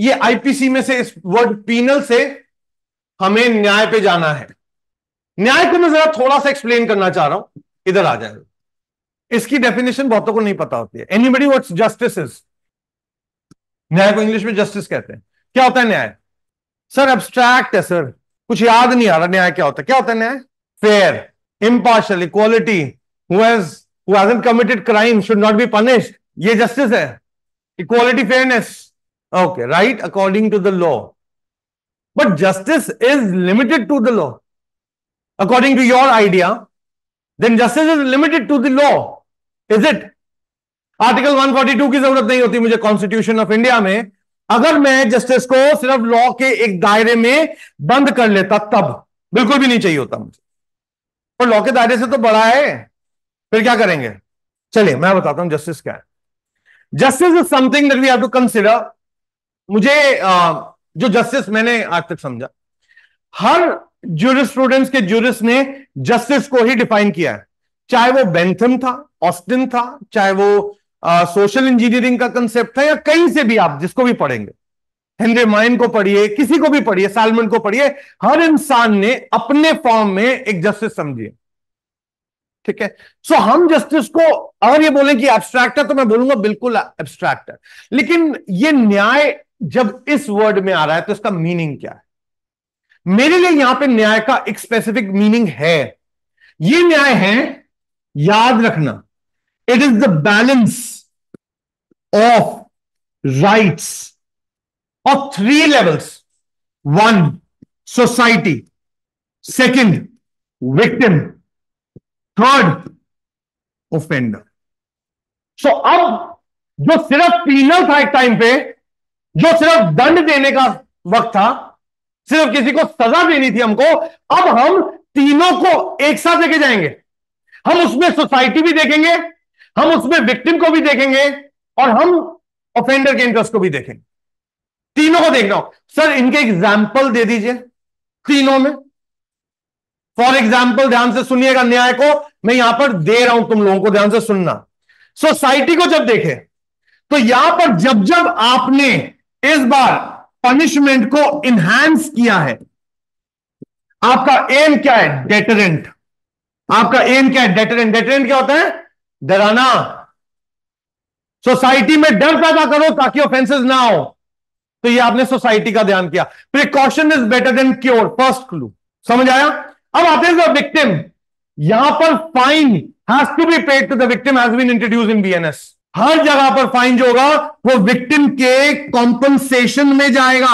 ये आईपीसी में से इस वर्ड पीनल से हमें न्याय पे जाना है। न्याय को मैं जरा थोड़ा सा एक्सप्लेन करना चाह रहा हूं, इधर आ जाएगा। इसकी डेफिनेशन बहुतों को नहीं पता होती है। Anybody what's justice is? न्याय को इंग्लिश में जस्टिस कहते हैं। क्या होता है न्याय? सर एब्स्ट्रैक्ट है सर, कुछ याद नहीं आ रहा। न्याय क्या होता है? क्या होता है न्याय? Fair, impartial, equality, who hasn't committed crime should not be punished, ये जस्टिस है। Equality, fairness, okay, right according to the law. But justice is limited to the law according to your idea, then justice is limited to the law, is it? Article 142 की जरूरत नहीं होती मुझे constitution of India में, अगर मैं justice को सिर्फ लॉ के एक दायरे में बंद कर लेता तब। बिल्कुल भी नहीं चाहिए होता मुझे, पर लॉ के दायरे से तो बड़ा है, फिर क्या करेंगे? चलिए मैं बताता हूं जस्टिस क्या है। Justice is something that we have to consider. मुझे जो जस्टिस मैंने आज तक समझा, हर ज्यूरिस्प्रूडेंस के ज्यूरिस्ट ने जस्टिस को ही डिफाइन किया है, चाहे वो बेंथम था, ऑस्टिन था, चाहे वो सोशल इंजीनियरिंग का कंसेप्ट था, या कहीं से भी आप जिसको भी पढ़ेंगे, हेनरी माइन को पढ़िए, किसी को भी पढ़िए, सालमन को पढ़िए, हर इंसान ने अपने फॉर्म में एक जस्टिस समझी है। ठीक है, सो हम जस्टिस को अगर ये बोलें कि एब्स्ट्रैक्ट है, तो मैं बोलूंगा बिल्कुल एब्स्ट्रैक्ट है। लेकिन ये न्याय जब इस वर्ड में आ रहा है तो इसका मीनिंग क्या है? मेरे लिए यहां पे न्याय का एक स्पेसिफिक मीनिंग है। ये न्याय है, याद रखना, it is the balance of rights of 3 levels. 1, society, second, victim, third, offender. So अब जो सिर्फ पीनल था एक टाइम पे, जो सिर्फ दंड देने का वक्त था, सिर्फ किसी को सजा देनी थी हमको, अब हम तीनों को एक साथ लेके जाएंगे। हम उसमें सोसाइटी भी देखेंगे, हम उसमें विक्टिम को भी देखेंगे, और हम ऑफेंडर के इंटरेस्ट को भी देखेंगे। तीनों को देखना हो। सर इनके एग्जाम्पल दे दीजिए तीनों में। फॉर एग्जाम्पल, ध्यान से सुनिएगा, न्याय को मैं यहां पर दे रहा हूं, तुम लोगों को ध्यान से सुनना। सोसाइटी को जब देखे तो यहां पर जब जब आपने इस बार पनिशमेंट को इनहैंस किया है, आपका एम क्या है? डेटरेंट। आपका एम क्या है? डेटरेंट। डेटरेंट क्या होता है? डराना। सोसाइटी में डर पैदा करो ताकि ऑफेंसेस ना हो। तो ये आपने सोसाइटी का ध्यान किया। Precaution is better than cure, first clue. समझ आया? अब आते हैं विक्टिम। यहां पर fine has to be paid to the victim, has been introduce in BNS. हर जगह पर फाइन जो होगा वो विक्टिम के कॉम्पनसेशन में जाएगा।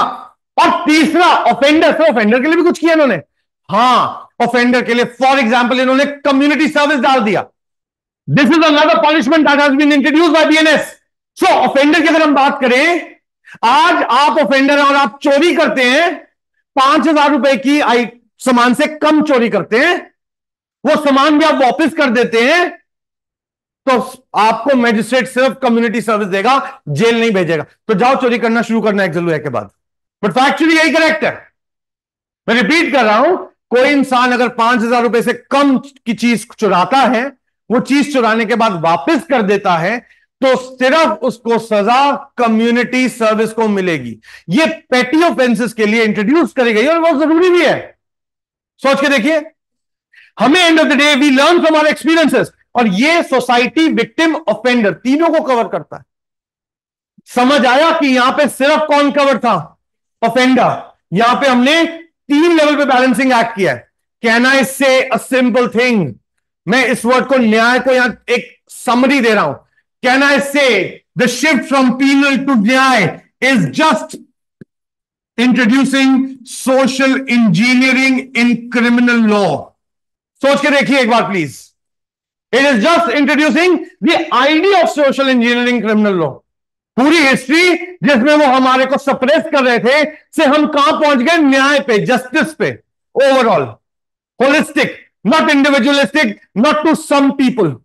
और तीसरा, ऑफेंडर। तो ऑफेंडर के लिए भी कुछ किया इन्होंने। हां, ऑफेंडर के लिए फॉर एग्जाम्पल इन्होंने कम्युनिटी सर्विस डाल दिया। This is another punishment that has been introduced by BNS. So offender की अगर हम बात करें, आज आप ऑफेंडर हैं और आप चोरी करते हैं, 5,000 रुपए की सामान से कम चोरी करते हैं, वो सामान भी आप वापस कर देते हैं, तो आपको मैजिस्ट्रेट सिर्फ कम्युनिटी सर्विस देगा, जेल नहीं भेजेगा। तो जाओ चोरी करना शुरू करना एक्सल के बाद। बट फैक्चुअली यही करेक्ट है। मैं रिपीट कर रहा हूं, कोई इंसान अगर 5,000 रुपए से कम की चीज चुराता है, वो चीज चुराने के बाद वापस कर देता है, तो सिर्फ उसको सजा कम्युनिटी सर्विस को मिलेगी। ये पेटी ऑफेंसेस के लिए इंट्रोड्यूस करी गई और बहुत जरूरी भी है। सोच के देखिए, हमें end of the day we learn from our experiences, और ये सोसाइटी, विक्टिम, ऑफेंडर तीनों को कवर करता है। समझ आया कि यहां पे सिर्फ कौन कवर था? ऑफेंडर। यहां पे हमने 3 लेवल पे बैलेंसिंग एक्ट किया है। कैन आई से अ सिंपल थिंग? मैं इस वर्ड को, न्याय को, यहां एक समरी दे रहा हूं। Can I say the shift from penal to nyay is just introducing social engineering in criminal law? सोच के देखिए एक बार please. It is just introducing the idea of social engineering criminal law. पूरी हिस्ट्री जिसमें वो हमारे को सप्रेस कर रहे थे, से हम कहां पहुंच गए? न्याय पे, जस्टिस पे, overall holistic, not individualistic, not to some people.